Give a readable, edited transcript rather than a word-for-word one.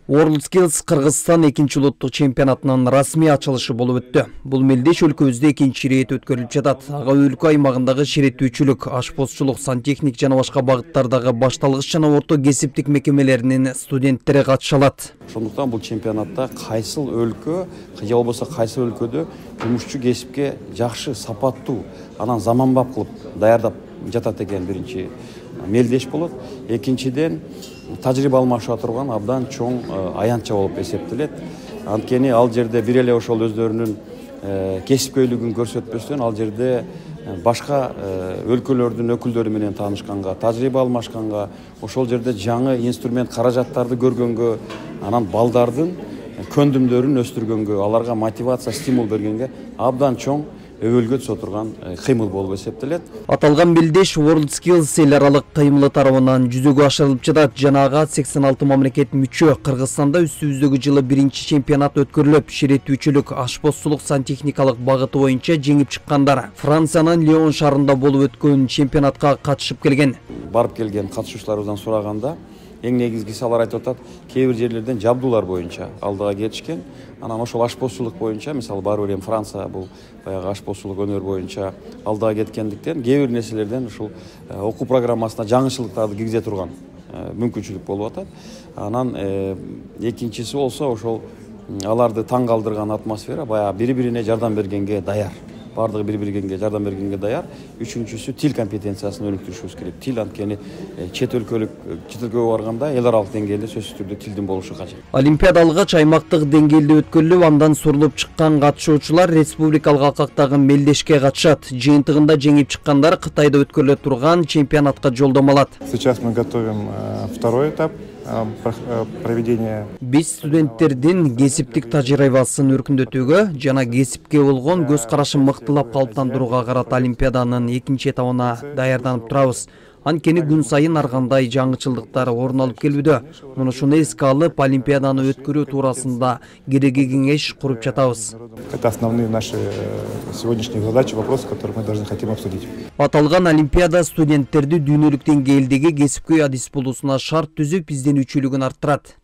WorldSkills Кыргызстан 2-нче улуттук чемпионатынын расмий ачылышы болуп өттү. Бул мелдеш өлкөбүздө 2-нче ирет өткөрүлүп жатат. Ага өлкө аймагындагы шереттүүчүлүк, ашпозчулук, сантехник жана башка багыттардагы башталгыч жана орто кесиптик мекемелеринин студенттери катыша алат. Ошондуктан бул чемпионатта кайсыл өлкө, же болбосо кайсыл өлкөдө жумушчу кесипке жакшы, сапаттуу, анан заманбап кылып даярдап жатат экен биринчи мелдеш болот. Экинчиден тажрыйба алмашыла турган абдан чоң аянтча болуп эсептелет. Анткени ал жерде бир эле ошол өздөрүнүн кесипкөйлүгүн көрсөтпөстөн ал жерде башка өлкөлөрдүн өкүлдөрү менен таанышканга, тажрыйба алмашканга, ошол жерде жаңы инструмент каражаттарды көргөнгө, анан балдардын көндүмдөрүн өстүргөнгө, аларга мотивация, стимул бергенге абдан чоң өбөлгө түшө турган кыймыл болуп эсептелет. Аталган мелдеш WorldSkills эл аралык кыймылы тарабынан жүзөгө ашырылып жатат. Жанага 86 мамлекет мүчө. Кыргызстанда үстүбүздөгү жылы биринчи чемпионат өткөрүлүп, шереттүүчүлүк, ашпозчулук, сантехникалык багыты боюнча жеңип чыккандар Франциянын Лион шаарында болуп өткөн чемпионатка катышып келген. Барып келген катышуучуларыбыздан сураганда, эң негизгиси алар айтып атат, кээ бир жерлерден жабдуулар боюнча алдыга кетишкен. Анан ошол ашпозчулук боюнча, мисалы баары бир Франция бул баягы ашпозчулук өнөр боюнча алдыга кеткендиктен, кээ бир нерселерден ушул окуу программасына жаңычылыктарды киргизе турган мүмкүнчүлүк болуп атат. Анан экинчиси болсо ошол аларды таң калтырган атмосфера, баягы бири-бирине жардам бергенге даяр. Бардыгы бири-бирине жардам бергенге даяр. Үчүнчүсү тил компетенциясын өнүктүрүшүбүз керек. Тил анткени чет өлкөгө барганда эл аралык деңгээлде сөзсүз түрдө тилдин болушу кажет. Олимпиада алгач аймактык деңгээлде өткөрүлүп, андан сурулуп чыккан катышуучулар республикалык алкактагы мелдешке катышат. Жыйынтыгында жеңип чыккандар Кытайда өткөрүлө турган чемпионатка жолдомо алат. Сейчас мы готовим второй этап проведения. Биз студенттердин кесиптик тажрыйбасын өркүндөтүүгө жана кесипке болгон көз карашын мыктылап калыптандырууга карата Олимпиаданын 2-нчи этабына даярданып турабыз. Анткени күн сайын ар кандай жаңычылдыктар орун алып келүүдө. Муну ушуну эске алып, Олимпиаданы өткөрүү туурасында кереги кеңеш куруп жатабыз. Это основные наши сегодняшние задачи, вопросы, которые мы хотим обсудить. Аталган Олимпиада студенттерди дүйнөлүк деңгээлдеги кесипкөй адис болуусуна шарт түзүп, изденүүчүлүгүн арттырат.